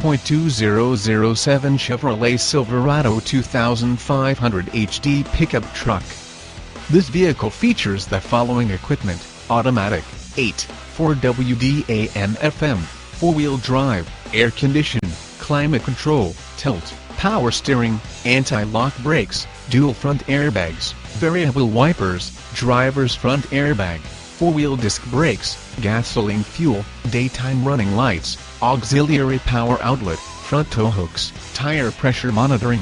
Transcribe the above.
5.2007 Chevrolet Silverado 2500 HD pickup truck. This vehicle features the following equipment: automatic, 4WD AM/FM, 4-wheel drive, air condition, climate control, tilt, power steering, anti-lock brakes, dual front airbags, variable wipers, driver's front airbag, 4-wheel disc brakes, gasoline fuel, daytime running lights, auxiliary power outlet, front tow hooks, tire pressure monitoring.